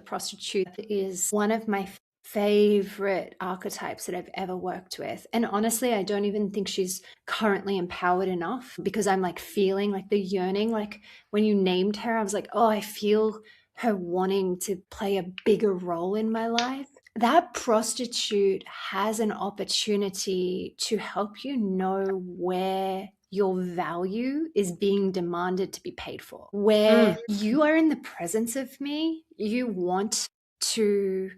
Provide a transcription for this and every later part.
prostitute is one of my favorite archetypes that I've ever worked with. And honestly, I don't even think she's currently empowered enough, because I'm like feeling like the yearning. Like when you named her, I was like, oh, I feel her wanting to play a bigger role in my life. That prostitute has an opportunity to help you know where your value is being demanded to be paid for. Where you are in the presence of me, you want to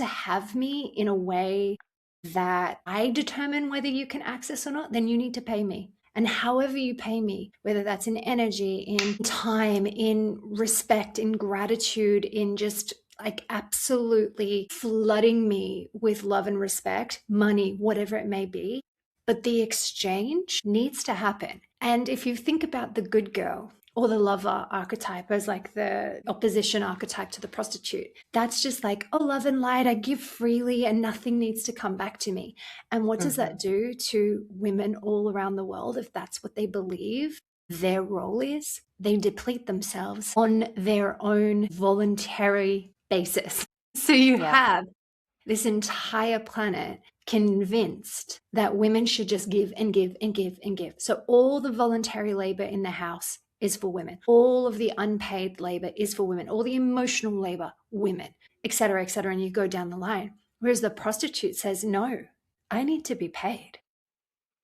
have me in a way that I determine whether you can access or not, then you need to pay me. And however you pay me, whether that's in energy, in time, in respect, in gratitude, in just like absolutely flooding me with love and respect, money, whatever it may be. But the exchange needs to happen. And if you think about the good girl or the lover archetype as like the opposition archetype to the prostitute, that's just like, oh, love and light, I give freely and nothing needs to come back to me. And what does that do to women all around the world if that's what they believe their role is? They deplete themselves on their own voluntary basis. So you have this entire planet convinced that women should just give and give and give and give. So all the voluntary labor in the house is for women. All of the unpaid labor is for women. All the emotional labor, women, et cetera, and you go down the line. Whereas the prostitute says, no, I need to be paid.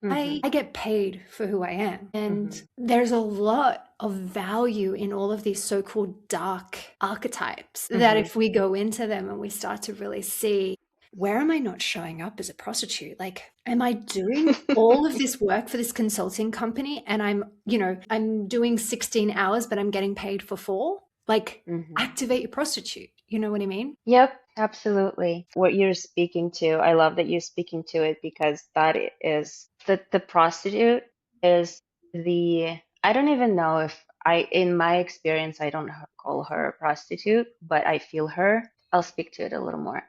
I get paid for who I am. And there's a lot of value in all of these so-called dark archetypes that if we go into them and we start to really see, where am I not showing up as a prostitute? Like, am I doing all of this work for this consulting company and I'm doing 16 hours, but I'm getting paid for 4? Like, activate your prostitute. You know what I mean? Yep, absolutely. What you're speaking to, I love that you're speaking to it, because that is the prostitute is I don't even know if in my experience, I don't call her a prostitute, but I feel her. I'll speak to it a little more.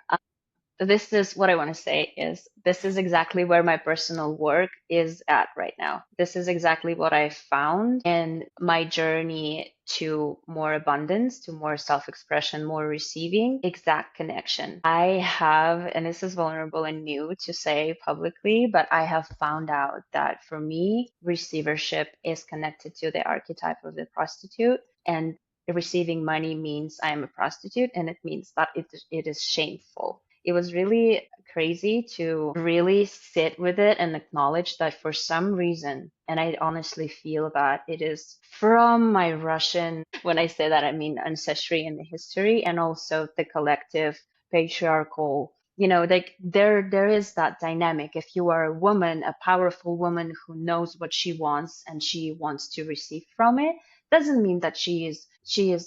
This is what I want to say is this is exactly where my personal work is at right now. This is exactly what I found in my journey to more abundance, to more self-expression, more receiving, exact connection. I have, and this is vulnerable and new to say publicly, but I have found out that for me, receivership is connected to the archetype of the prostitute, and receiving money means I am a prostitute, and it means that it is shameful. It was really crazy to really sit with it and acknowledge that for some reason, and I honestly feel that it is from my Russian, when I say that, I mean ancestry and the history, and also the collective patriarchal, like there is that dynamic. If you are a woman, a powerful woman who knows what she wants and she wants to receive from it, doesn't mean that she is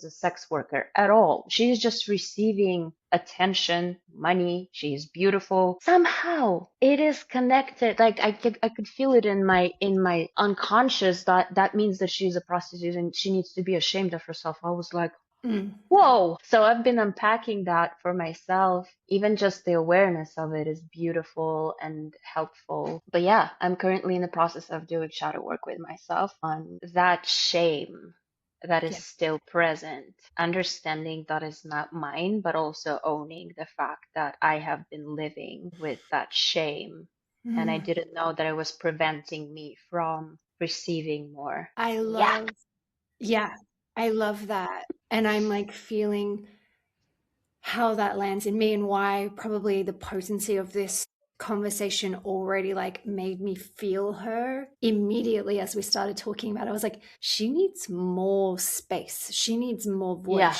a sex worker at all. She is just receiving attention, money. She is beautiful. Somehow it is connected. Like I could feel it in my unconscious that means that she's a prostitute and she needs to be ashamed of herself. I was like, whoa. So I've been unpacking that for myself. Even just the awareness of it is beautiful and helpful. But yeah, I'm currently in the process of doing shadow work with myself on that shame that is still present, understanding that is not mine, but also owning the fact that I have been living with that shame. And I didn't know that it was preventing me from receiving more. Yeah, I love that. And I'm like feeling how that lands in me and why probably the potency of this conversation already like made me feel her immediately as we started talking about it. I was like, she needs more space. She needs more voice. Yeah.